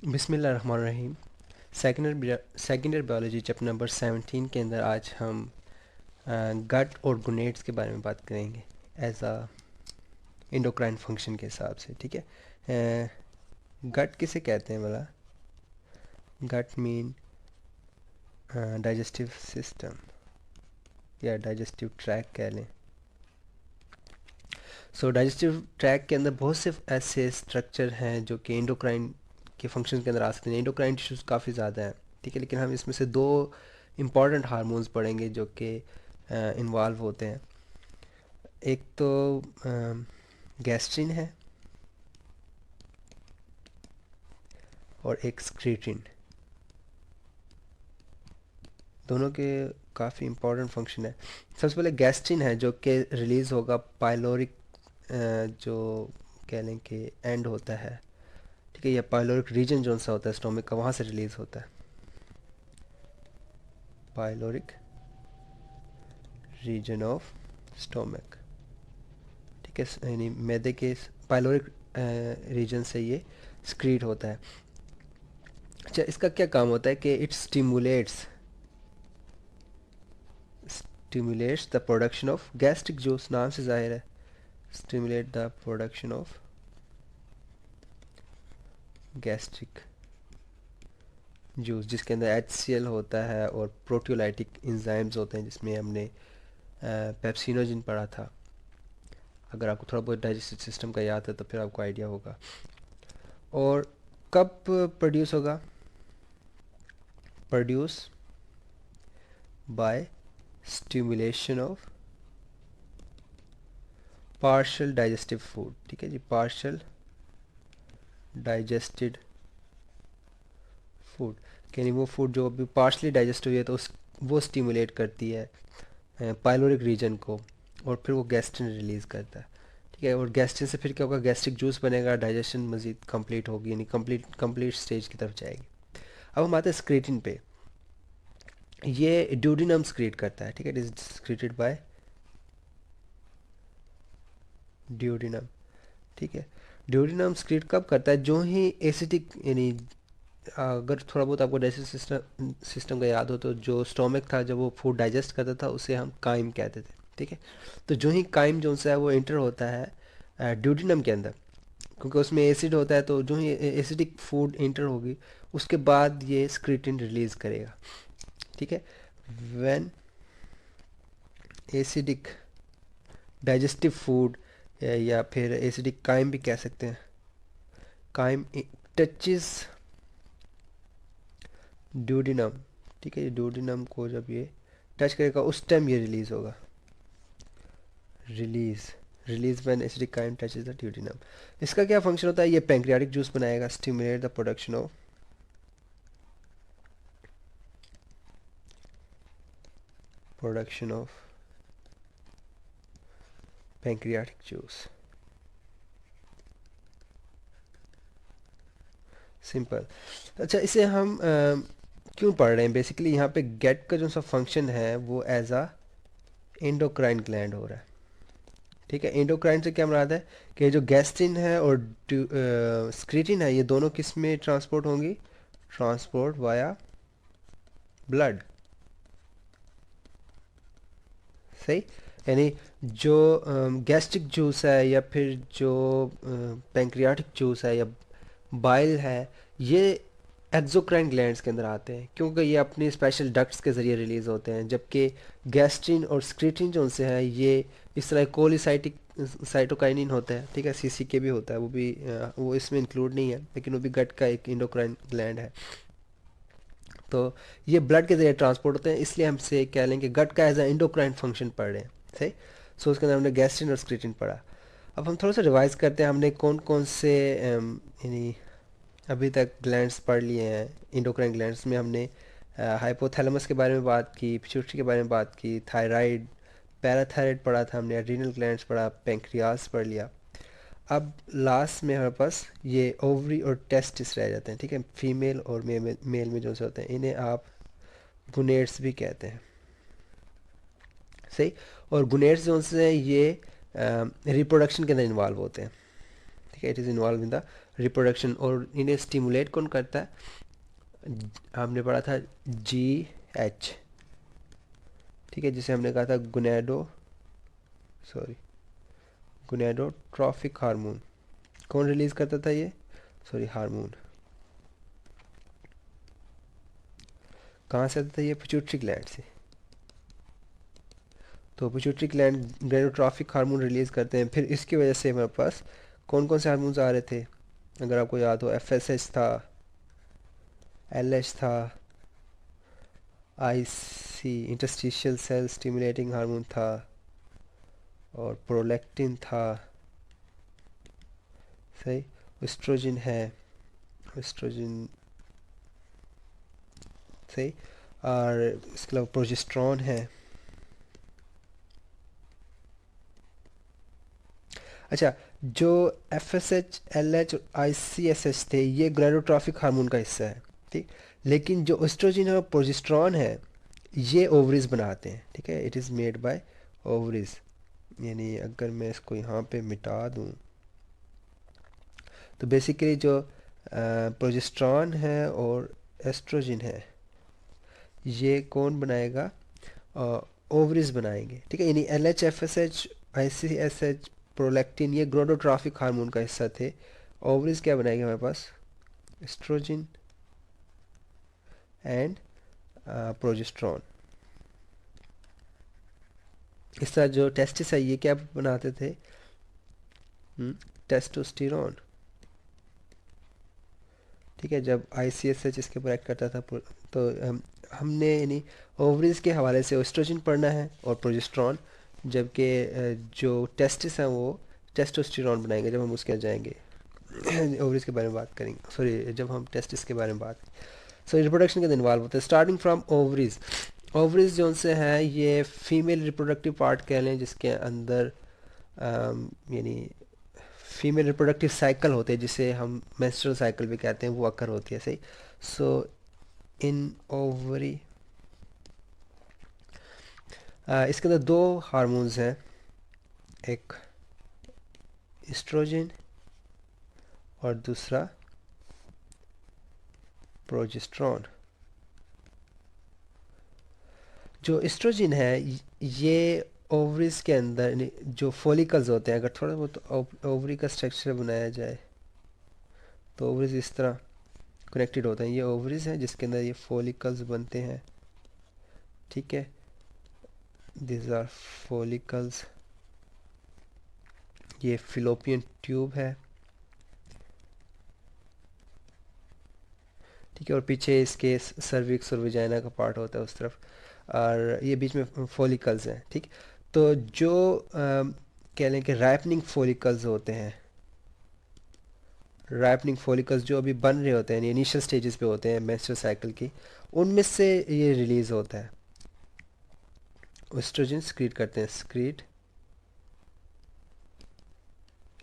बिस्मिल्लाहिर्रहमानिर्रहीम। Second year biology chapter number 17 के अंदर आज हम गट और गुनेट्स के बारे में बात करेंगे एज अ इंडोक्राइन फंक्शन के हिसाब से। ठीक है, गट किसे कहते हैं भला? गट मीन डाइजेस्टिव सिस्टम या डाइजेस्टिव ट्रैक कह लें। सो डाइजेस्टिव ट्रैक के अंदर बहुत से ऐसे स्ट्रक्चर हैं जो कि इंडोक्राइन के फंक्शन के अंदर आ सकते हैं। इंडोक्राइन टिश्यूज़ काफ़ी ज़्यादा हैं, ठीक है, लेकिन हम इसमें से दो इम्पॉर्टेंट हार्मोन्स पढ़ेंगे जो कि इन्वॉल्व होते हैं। एक तो गैस्ट्रिन है और एक स्क्रीटिन। दोनों के काफ़ी इम्पोर्टेंट फंक्शन है। सबसे पहले गैस्ट्रिन है जो कि रिलीज़ होगा पाइलोरिक, जो कह लें कि एंड होता है, ठीक है, या पाइलोरिक रीजन जो सा होता है स्टोमक का, वहाँ से रिलीज़ होता है। पाइलोरिक रीजन ऑफ स्टोमक, ठीक है, यानी मैदे के पाइलोरिक रीजन से ये स्क्रीट होता है। अच्छा, इसका क्या काम होता है कि it stimulates the production of gastric juice. नाम से जाहिर है, stimulate the production of gastric juice, जिसके अंदर HCl होता है और प्रोटियोलाइटिक इंजाइम्स होते हैं, जिसमें हमने पेप्सिनोजिन पढ़ा था। अगर आपको थोड़ा बहुत डाइजेस्टिव सिस्टम का याद है तो फिर आपको आइडिया होगा। और कब प्रोड्यूस होगा? Produce by stimulation of partial digestive food, ठीक है जी, पार्शियल डाइजेस्टेड फूड, यानी वो फूड जो अभी पार्शली डाइजेस्ट हुई है तो वो स्टिमुलेट करती है पाइलोरिक रीजन को, और फिर वो गैस्ट्रिन रिलीज़ करता है। ठीक है, और गैस्ट्रिन से फिर क्या होगा? गैस्ट्रिक जूस बनेगा, डाइजेशन मज़ीद कंप्लीट होगी, यानी कंप्लीट स्टेज की तरफ जाएगी। अब हम आते हैं स्क्रीटिन पे। ये ड्यूडिनम स्क्रीट करता है, ठीक है, इट इज स्क्रीटेड बाय ड्यूडिनम। ठीक है, ड्यूडिनम स्क्रीट कब करता है? जो ही एसिडिक, यानी अगर थोड़ा बहुत आपको डाइजेस्टिव सिस्टम का याद हो तो जो स्टोमक था जब वो फूड डाइजेस्ट करता था उसे हम काइम कहते थे। ठीक है, तो जो ही काइम जो सा है वो एंटर होता है ड्यूडिनम के अंदर, क्योंकि उसमें एसिड होता है, तो जो ही एसिडिक फूड एंटर होगी उसके बाद ये स्क्रीटिन रिलीज़ करेगा। ठीक है, व्हेन एसिडिक डाइजेस्टिव फूड, या फिर एसिडिक काइम भी कह सकते हैं, काइम टचेस ड्यूडिनम, ठीक है, ड्यूडिनम को जब ये टच करेगा उस टाइम ये रिलीज़ होगा। Release when acidic chyme touches the duodenum. इसका क्या फंक्शन होता है? ये पैंक्रियाटिक जूस बनाएगा, stimulate the production of pancreatic juice. Simple. अच्छा, इसे हम क्यों पढ़ रहे हैं? बेसिकली यहाँ पे गेट का जो सा फंक्शन है वो एज अ एंडोक्राइन ग्लैंड हो रहा है। ठीक है, एंडोक्राइन से क्या मुराद है कि जो गैस्ट्रिन है और स्क्रीटिन है, ये दोनों किस में ट्रांसपोर्ट होंगी? Transport via blood. सही, यानी जो गैस्ट्रिक जूस है या फिर जो पैंक्रियाटिक जूस है या बाइल है, ये एक्सोक्राइन ग्लैंड्स के अंदर आते हैं, क्योंकि ये अपनी स्पेशल डक्ट्स के ज़रिए रिलीज़ होते हैं, जबकि गैस्ट्रिन और स्क्रीटिन जो उनसे है ये इस तरह कोलिसाइटिक साइटोकाइनिन होता है, ठीक है, CCK भी होता है, वो भी वो इसमें इंक्लूड नहीं है, लेकिन वो भी गट का एक इंडोक्राइन ग्लैंड है। तो ये ब्लड के ज़रिए ट्रांसपोर्ट होते हैं, इसलिए हम से कह लें कि गट का एज अ इंडोक्राइन फंक्शन पढ़ रहे हैं। सही। सो उसके अंदर हमने गैस्ट्रिन और स्क्रीटिन पढ़ा। अब हम थोड़ा सा रिवाइज करते हैं, हमने कौन कौन से यानी अभी तक ग्लैंड्स पढ़ लिए हैं। इंडोक्राइन ग्लैंड्स में हमने हाइपोथैलेमस के बारे में बात की, पिट्यूटरी के बारे में बात की, थायराइड, पैराथायराइड पढ़ा था हमने, एड्रीनल ग्लैंड्स पढ़ा, पेंक्रियास पढ़ लिया। अब लास्ट में हमारे पास ये ओवरी और टेस्टिस रह जाते हैं, ठीक है, फीमेल और मेल में जो से होते हैं, इन्हें आप गुनेट्स भी कहते हैं। सही। और गुनेट्स जो से ये रिप्रोडक्शन के अंदर इन्वॉल्व होते हैं, ठीक है, it is involve in the reproduction, और इन्हें स्टिमुलेट कौन करता है? हमने पढ़ा था GH, ठीक है, जिसे हमने कहा था गुनेडोट्रॉफिक हार्मोन। कौन रिलीज करता था ये? हार्मोन कहाँ से आता था ये? पिट्यूटरी ग्लैंड से। तो पिट्यूटरी ग्लैंड गोनेडोट्रॉफिक हार्मोन रिलीज करते हैं। फिर इसकी वजह से हमारे पास कौन कौन से हार्मोन्स आ रहे थे? अगर आपको याद हो, FSH था, LH था, IC interstitial cell stimulating hormone था, और प्रोलैक्टिन था, सही। एस्ट्रोजन है, एस्ट्रोजन, सही। और इसके अलावा प्रोजेस्ट्रॉन है। अच्छा, जो FSH, LH और ICSH थे, ये गोनेडोट्रॉफिक हार्मोन का हिस्सा है, ठीक। लेकिन जो एस्ट्रोजन और प्रोजेस्ट्रॉन है, ये ओवरीज बनाते हैं, ठीक है। It is made by ovaries. यानी अगर मैं इसको यहाँ पे मिटा दूँ, तो बेसिकली जो प्रोजेस्ट्रॉन है और एस्ट्रोजन है, ये कौन बनाएगा? ओवरीज बनाएंगे, ठीक है। यानी LH, FSH, ICSH, प्रोलैक्टिन, ये गोनेडोट्रॉफिक हार्मोन का हिस्सा थे। ओवरीज क्या बनाएंगे हमारे पास? Oestrogen and progesterone. इस तरह जो टेस्टिस है, ये क्या बनाते थे? टेस्टोस्टेरोन, ठीक है। जब ICSH इसके ऊपर एक्ट करता था, तो हमने यानी ओवरीज के हवाले से एस्ट्रोजन पढ़ना है और प्रोजेस्ट्रॉन, जबकि जो टेस्टिस हैं वो टेस्टोस्टेरोन बनाएंगे जब हम उसके जाएंगे। ओवरीज के बारे में बात करेंगे, जब हम टेस्टिस के बारे में बात, रिप्रोडक्शन के दिन इन्वॉल्व होते हैं स्टार्टिंग फ्रॉम ओवरीज। ओवरीज जो से हैं, ये फीमेल रिप्रोडक्टिव पार्ट कह लें, जिसके अंदर यानी फीमेल रिप्रोडक्टिव साइकिल होते हैं, जिसे हम मेंस्ट्रुअल साइकिल भी कहते हैं, वो अकर होती है, सही। सो इन ओवरी इसके अंदर दो हार्मोन्स हैं, एक एस्ट्रोजन और दूसरा प्रोजेस्ट्रॉन। जो एस्ट्रोजन है, ये ओवरीज के अंदर जो फॉलिकल्स होते हैं, अगर थोड़ा बहुत ओवरी का स्ट्रक्चर बनाया जाए, तो ओवरीज इस तरह कनेक्टेड होते हैं। ये ओवरीज हैं जिसके अंदर ये फॉलिकल्स बनते हैं, ठीक है। This are follicles. ये फिलोपियन ट्यूब है, ठीक है। और पीछे इसके सर्विक्स और विजाइना का पार्ट होता है उस तरफ, और ये बीच में फॉलिकल्स हैं, ठीक। तो जो कह लें कि राइपनिंग फॉलिकल्स होते हैं, राइपनिंग फॉलिकल्स जो अभी बन रहे होते हैं, इनिशियल स्टेजेस पे होते हैं मेंस्ट्रुअल साइकिल की, उनमें से ये रिलीज होता है। एस्ट्रोजन स्क्रीट करते हैं, स्क्रीट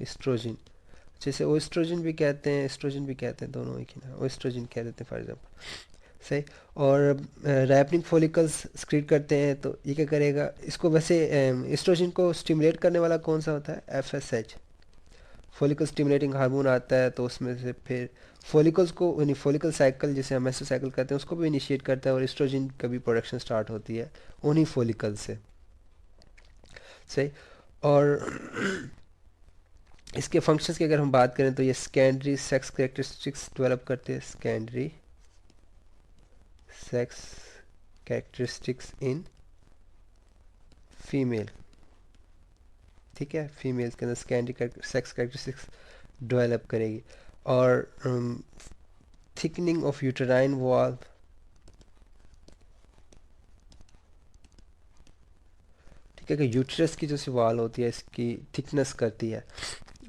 एस्ट्रोजन, जैसे ओएस्ट्रोजन भी कहते हैं, एस्ट्रोजन भी कहते हैं, दोनों एक ही ना, ओएस्ट्रोजन कह देते हैं फॉर एग्जाम्पल, सही। और रैपनिंग फॉलिकल्स स्क्रीट करते हैं, तो ये क्या करेगा इसको? वैसे एस्ट्रोजन को स्टिमुलेट करने वाला कौन सा होता है? FSH, फॉलिकल स्टिमुलेटिंग हार्मोन आता है, तो उसमें से फिर फॉलिकल्स को, यानी फॉलिकल साइकिल जिसे हम मेस्ट्रुअल साइकिल कहते हैं, उसको भी इनिशिएट करता है, और एस्ट्रोजन का भी प्रोडक्शन स्टार्ट होती है उन्हीं फॉलिकल से, सही। और इसके फंक्शंस की अगर हम बात करें, तो ये सेकेंडरी सेक्स कैरेक्टरिस्टिक्स डेवलप करते हैं, secondary sex characteristics in female, ठीक है। फीमेल्स के अंदर सेकेंडरी सेक्स कैरेक्टरिस्टिक्स डेवलप करेगी। और थिकनिंग ऑफ यूटेराइन वॉल, ठीक है, कि यूट्रस की जो सी वॉल होती है, इसकी थिकनेस करती है।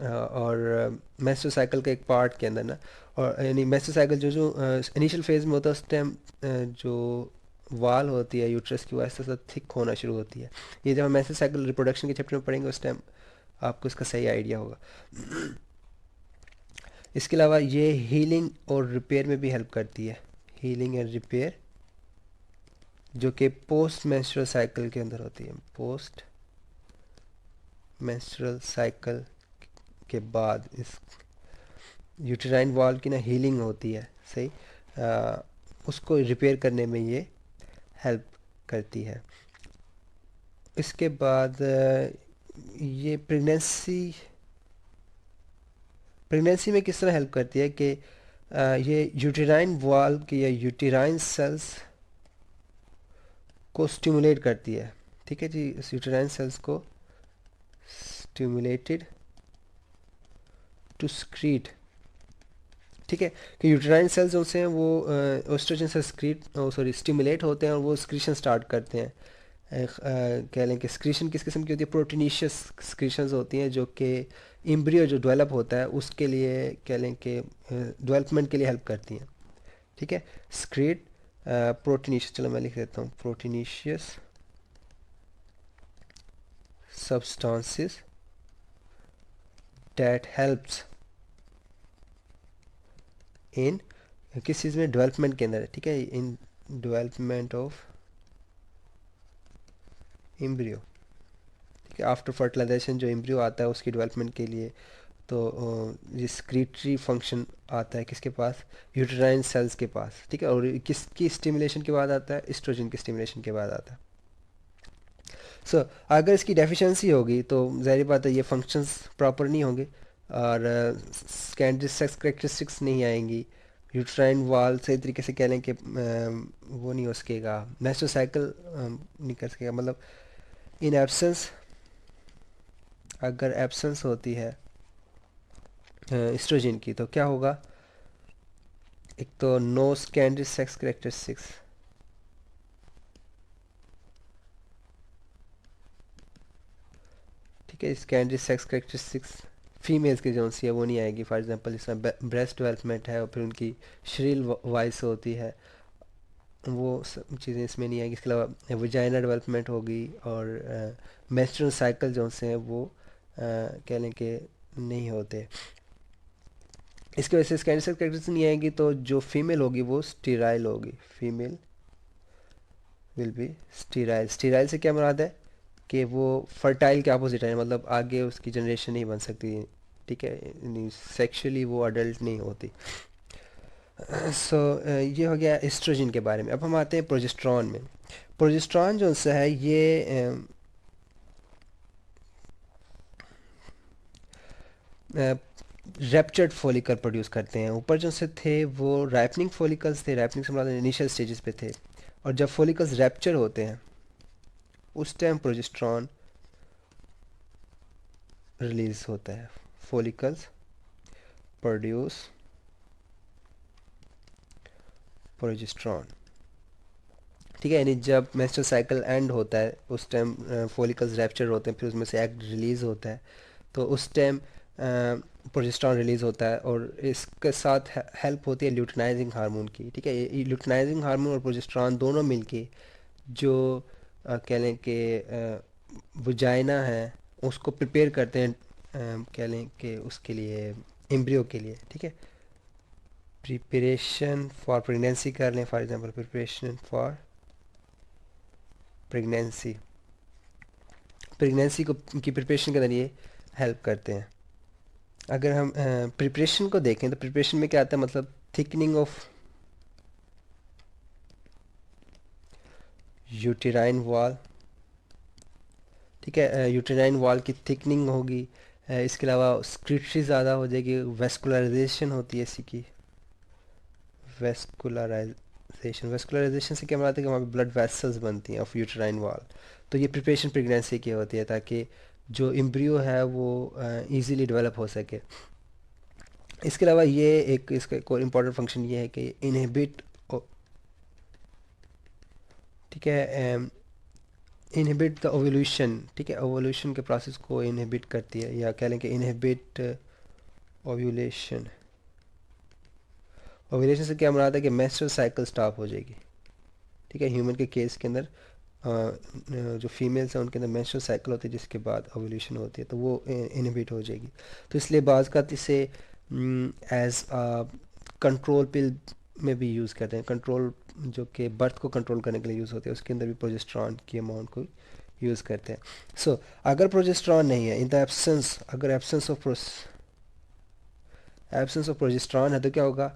और मेस्ट्रुअल साइकिल का एक पार्ट के अंदर ना, और यानी मेस्ट्रुअल साइकिल जो जो इनिशियल फेज में होता है, उस टाइम जो वाल होती है यूट्रस की, वो ऐसा सा थिक होना शुरू होती है। ये जब हम मेस्ट्रुअल साइकिल रिप्रोडक्शन के चैप्टर में पढ़ेंगे, उस टाइम आपको इसका सही आइडिया होगा। इसके अलावा ये हीलिंग और रिपेयर में भी हेल्प करती है, हीलिंग एंड रिपेयर, जो कि पोस्ट मेंस्ट्रुअल साइकिल के अंदर होती है। पोस्ट मेंस्ट्रुअल साइकिल के बाद इस यूटेराइन वॉल की ना हीलिंग होती है, सही, उसको रिपेयर करने में ये हेल्प करती है। इसके बाद ये प्रेगनेंसी में किस तरह हेल्प करती है कि ये यूटेराइन वॉल की या यूटेराइन सेल्स को स्टिमुलेट करती है। ठीक है जी, इस यूटेराइन सेल्स को स्टिमुलेटेड टू स्क्रीट, ठीक है, कि यूटेराइन सेल्स जो से हैं वो ओस्ट्रोजन से स्टिमुलेट होते हैं और वो स्क्रीशन स्टार्ट करते हैं। कह लें कि स्क्रीशन किस किस्म की होती है, प्रोटीनीशियस स्क्रीशंस होती हैं जो कि एम्ब्रियो जो डेवलप होता है उसके लिए कह लें कि डेवलपमेंट के लिए हेल्प करती हैं। ठीक है, स्क्रीट प्रोटीनीशियस, चलो मैं लिख देता हूँ, प्रोटीनीशियस substances that helps in किस चीज़ में, डेवलपमेंट के अंदर, ठीक है, इन डेवलपमेंट ऑफ एम्ब्रियो। ठीक है, आफ्टर फर्टिलाइजेशन जो एम्ब्रियो आता है उसकी डेवलपमेंट के लिए, तो ये स्क्रीटरी फंक्शन आता है किसके पास, यूटेराइन सेल्स के पास। ठीक है, और किसकी स्टिमुलेशन के बाद आता है, एस्ट्रोजन की स्टिमुलेशन के बाद आता है। सो अगर इसकी डेफिशिएंसी होगी तो ज़ाहिर बात है ये फंक्शंस प्रॉपर नहीं होंगे और सेकेंडरी सेक्स करेक्टरिस्टिक्स नहीं आएंगी, यूट्राइन वाल सही तरीके से कह लें कि वो नहीं हो सकेगा, मेंस्ट्रुअल साइकिल नहीं कर सकेगा, मतलब इन एब्सेंस, अगर एब्सेंस होती है एस्ट्रोजन की तो क्या होगा, एक तो नो सेकेंडरी सेक्स करेक्टरिस्टिक्स, ठीक है, सेकेंडरी सेक्स करेक्टरिस्टिक्स फीमेल्स की जो सी है वो नहीं आएगी। फॉर एग्जांपल इसमें ब्रेस्ट डेवलपमेंट है और फिर उनकी श्रील वॉइस होती है, वो सब चीज़ें इसमें नहीं आएगी। इसके अलावा वजाइना डेवलपमेंट होगी और मेंस्ट्रुअल साइकिल जो से हैं वो कह लें कि नहीं होते। इसकी वजह से सेकेंडरी सेक्स करेक्टरिस्टिक्स नहीं आएगी तो जो फीमेल होगी वो स्टीराइल होगी, female will be sterile. Sterile से क्या मुराद है कि वो फर्टाइल के अपोजिट है, मतलब आगे उसकी जनरेशन नहीं बन सकती। ठीक है, सेक्सुअली वो अडल्ट नहीं होती। सो ये हो गया एस्ट्रोजन के बारे में। अब हम आते हैं प्रोजेस्ट्रॉन में। प्रोजेस्ट्रॉन जो सा है ये रैप्चर्ड फॉलिकल प्रोड्यूस करते हैं। ऊपर जो से थे वो राइपनिंग फॉलिकल्स थे, राइपनिंग से मतलब इनिशियल स्टेजेस पे थे, और जब फॉलिकल्स रैप्चर होते हैं उस टाइम प्रोजेस्ट्रॉन रिलीज होता है, फॉलिकल्स प्रोड्यूस प्रोजेस्ट्रॉन। ठीक है, यानी जब मेंस्ट्रुअल साइकिल एंड होता है उस टाइम फॉलिकल्स रैप्चर होते हैं, फिर उसमें से एग रिलीज़ होता है, तो उस टाइम प्रोजेस्टेरॉन रिलीज़ होता है और इसके साथ हेल्प होती है ल्यूटिनाइजिंग हार्मोन की। ठीक है, ये ल्यूटिनाइजिंग हार्मोन और प्रोजेस्टेरॉन दोनों मिलके जो कह लें कि वजाइना है उसको प्रिपेयर करते हैं, कह लें कि उसके लिए, एम्ब्रियो के लिए। ठीक है, प्रिपरेशन फॉर प्रेगनेंसी कर लें, for example preparation for pregnancy, pregnancy को की प्रिपरेशन के अंदर ये हेल्प करते हैं। अगर हम प्रिपरेशन को देखें तो प्रिपरेशन में क्या आता है, मतलब थिकनिंग ऑफ यूटेराइन वॉल। ठीक है, यूटेराइन वॉल की थिकनिंग होगी, इसके अलावा स्क्रिटरी ज़्यादा हो जाएगी, वेस्कुलराइजेशन होती है इसी की, वेस्कुलराइजेशन से क्या मतलब है कि वहाँ पे ब्लड वेसल्स बनती हैं ऑफ यूटेराइन वॉल। तो ये प्रिपरेशन प्रेगनेंसी की होती है ताकि जो एम्ब्रियो है वो इजीली डेवलप हो सके। इसके अलावा ये एक इसका एक और इम्पॉर्टेंट फंक्शन ये है कि इनहिबिट, ठीक है, इनहिबिट द ओवल्यूशन। ठीक है, ओवल्यूशन के प्रोसेस को इनहिबिट करती है, या कह लें कि इनहिबिट ओव्यूलेशन। ओव्यूलेशन से क्या मुराद है कि मेंस्ट्रुअल साइकिल स्टॉप हो जाएगी। ठीक है, ह्यूमन के केस के अंदर जो फीमेल्स हैं उनके अंदर मेंस्ट्रुअल साइकिल होती है जिसके बाद ओव्यूलेशन होती है, तो वो इनहिबिट हो जाएगी। तो इसलिए बाज़ का इसे एज कंट्रोल पिल में भी यूज़ करते हैं, कंट्रोल जो कि बर्थ को कंट्रोल करने के लिए यूज़ होती है, उसके अंदर भी प्रोजेस्टेरॉन की अमाउंट को यूज़ करते हैं। सो अगर प्रोजेस्टेरॉन नहीं है, इन द एब्सेंस, अगर absence of absence of progesterone है तो क्या होगा,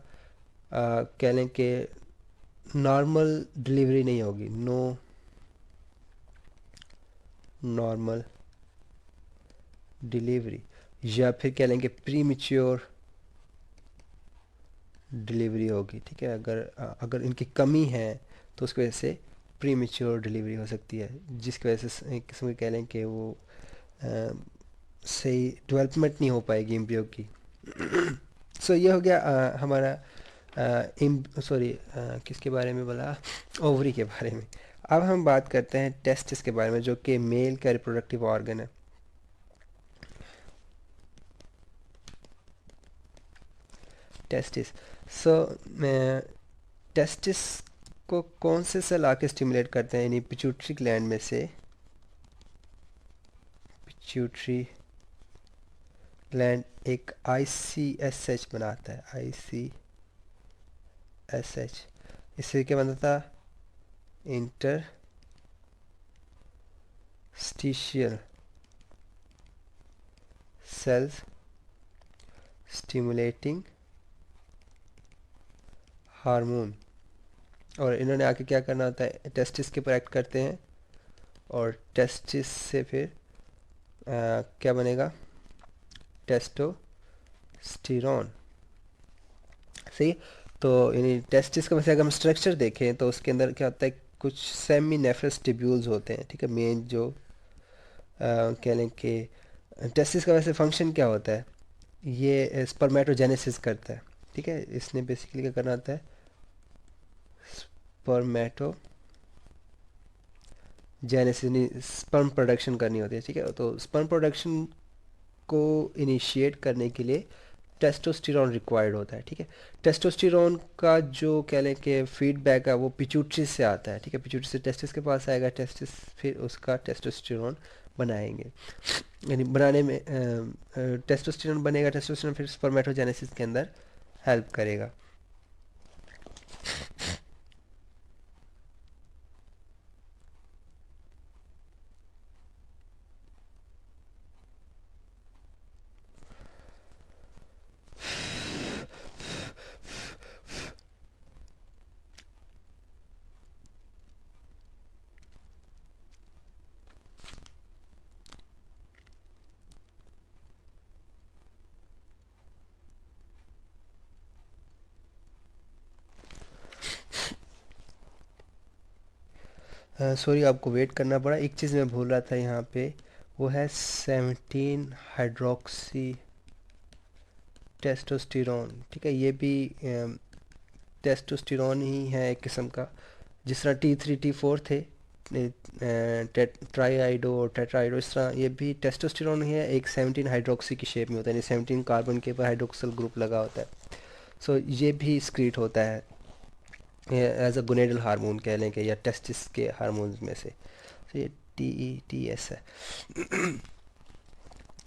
कह लें कि नॉर्मल डिलीवरी नहीं होगी, नो नॉर्मल डिलीवरी, या फिर कह लेंगे प्री मैच्योर डिलीवरी होगी। ठीक है, अगर इनकी कमी है तो उसकी वजह से प्री मैच्योर डिलीवरी हो सकती है, जिसकी वजह से एक किस्म के कह लें कि वो अ, सही डेवलपमेंट नहीं हो पाएगी एम्ब्रियो की। सो ये हो गया हमारा सॉरी किसके बारे में बोला, ओवरी के बारे में। अब हम बात करते हैं टेस्टिस के बारे में, जो कि मेल का रिप्रोडक्टिव ऑर्गन है। टेस्टिस, सो टेस्टिस को कौन से सेल आके स्टिमुलेट करते हैं, यानी पिट्यूटरी ग्लैंड में से, पिट्यूटरी ग्लैंड एक ICSH बनाता है, ICSH। इससे क्या बनता था, इंटरस्टिशियल सेल्स स्टिमुलेटिंग हार्मोन। और इन्होंने आके क्या करना होता है, टेस्टिस के ऊपर एक्ट करते हैं, और टेस्टिस से फिर क्या बनेगा, टेस्टोस्टेरॉन। सही। तो यानी टेस्टिस का वैसे अगर हम स्ट्रक्चर देखें तो उसके अंदर क्या होता है, कुछ सेमी नेफ्रस टिब्यूल्स होते हैं। ठीक है, मेन जो कह लें कि टेस्टिस का वैसे फंक्शन क्या होता है, ये स्पर्मेटोजेनेसिस करता है। ठीक है, इसने बेसिकली क्या करना होता है, स्पर्मेटोजेनेसिस, स्पर्म प्रोडक्शन करनी होती है। ठीक है, तो स्पर्म प्रोडक्शन को इनिशिएट करने के लिए टेस्टोस्टेरॉन रिक्वायर्ड होता है। ठीक है, टेस्टोस्टेरॉन का जो कह लें कि फीडबैक है वो पिट्यूटरी से आता है। ठीक है, पिट्यूटरी से टेस्टिस के पास आएगा, टेस्टिस फिर उसका टेस्टोस्टेरॉन बनाएंगे, यानी बनाने में टेस्टोस्टेरॉन बनेगा, टेस्टोस्टेरॉन फिर स्पर्मेटोजेनेसिस के अंदर हेल्प करेगा। सॉरी, आपको वेट करना पड़ा, एक चीज़ मैं भूल रहा था यहाँ पे, वो है 17 हाइड्रोक्सी टेस्टोस्टेरॉन। ठीक है, ये भी टेस्टोस्टेरॉन ही है एक किस्म का, जिस तरह T3 T4 थे, ट्राईआइडो और टेट्राइडो, इस तरह ये भी टेस्टोस्टेरॉन ही है, एक 17 हाइड्रोक्सी की शेप में होता है, यानी 17 कार्बन के ऊपर हाइड्रोक्सल ग्रुप लगा होता है। सो ये भी स्क्रीट होता है एज अ गोनेडल हार्मोन कह लें कि, या टेस्टिस के हार्मोन्स में से। तो ये TETS है।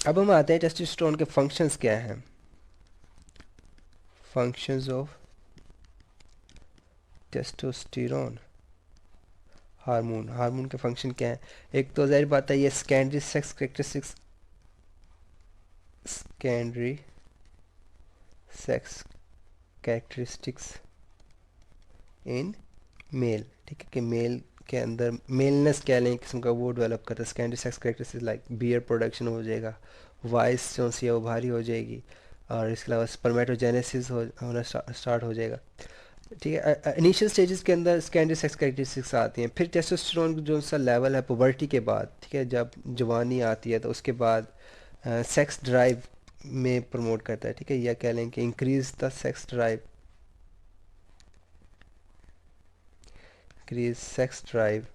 अब हम आते हैं टेस्टोस्टेरोन के फंक्शंस क्या हैं, functions of testosterone hormone. Hormone के फंक्शन क्या है, एक तो जाहिर बात है ये secondary sex characteristics, secondary sex characteristics in male. ठीक है, कि मेल के अंदर मेलनेस कह लें किस्म का वो डेवलप करता है, secondary sex characteristics like beard production हो जाएगा, वॉइस जो सी है वो भारी हो जाएगी, और इसके अलावा स्पर्मेटोजेनेसिस होना स्टार्ट हो जाएगा। ठीक है, इनिशियल स्टेजेस के अंदर सेकेंडरी सेक्स कैरेक्टरिस्टिक्स आती हैं, फिर टेस्टोस्टेरोन जो सा लेवल है पुबर्टी के बाद, ठीक है, जब जवानी आती है तो उसके बाद सेक्स ड्राइव में प्रमोट करता है। ठीक है, या कह लें कि increase the sex drive, increase sex drive.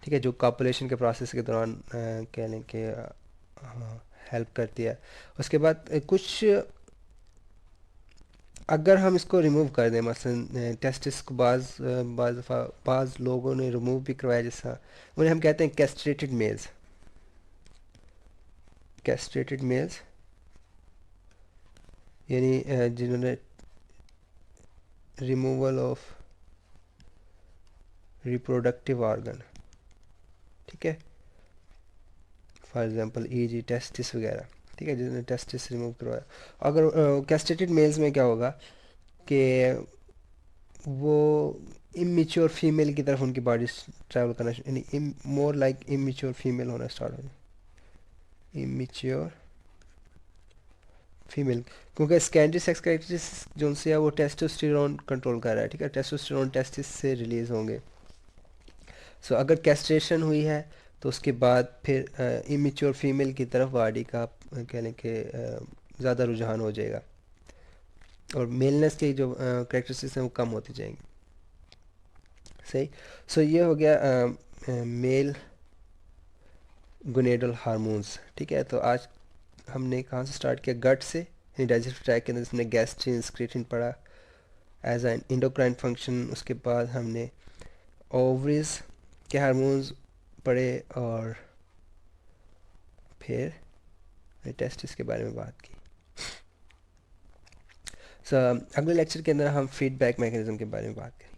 ठीक है, जो कॉपुलेशन के प्रोसेस के दौरान कह लें कि हेल्प करती है। उसके बाद कुछ अगर हम इसको रिमूव कर दें, मसलन टेस्टिस को बाज़ लोगों ने रिमूव भी करवाया, जैसा उन्हें हम कहते हैं कैस्ट्रेटेड मेल्स, कैस्ट्रेटेड मेल्स, यानी जिन्होंने रिमूवल ऑफ रिप्रोडक्टिव ऑर्गन, ठीक है, फॉर एग्जांपल EG टेस्टिस वगैरह। ठीक है, जिसने टेस्टिस रिमूव करवाया। अगर कैस्ट्रेटेड मेल्स में क्या होगा कि वो इमेच्योर फीमेल की तरफ उनकी बॉडी ट्रैवल करना, यानी मोर लाइक इमेच्योर फीमेल होना स्टार्ट हो जाए, इमेच्योर फीमेल। क्योंकि सेकेंडरी सेक्स कैरेक्टरिस्टिक्स जो उनसे है वो टेस्टोस्टेरोन कंट्रोल कर रहा है, ठीक है, टेस्टोस्टेरोन टेस्टिस से रिलीज होंगे। सो अगर कैस्ट्रेशन हुई है तो उसके बाद फिर इमेच्योर फीमेल की तरफ बॉडी का कहने के ज़्यादा रुझान हो जाएगा और मेलनेस के जो कैरेक्टरिस्टिक्स हैं वो कम होती जाएंगी। सही। सो ये हो गया मेल गोनेडल हार्मोन्स। ठीक है, तो आज हमने कहाँ से स्टार्ट किया, गट से, डाइजेस्टिव ट्रैक्ट के अंदर इसमें गैस्ट्रिन स्क्रीटिन पढ़ा एज एन इंडोक्राइन फंक्शन। उसके बाद हमने ओवरीज के हार्मोन्स पढ़े और फिर टेस्टिस के बारे में बात की। अगले लेक्चर के अंदर हम फीडबैक मैकेनिज्म के बारे में बात करेंगे।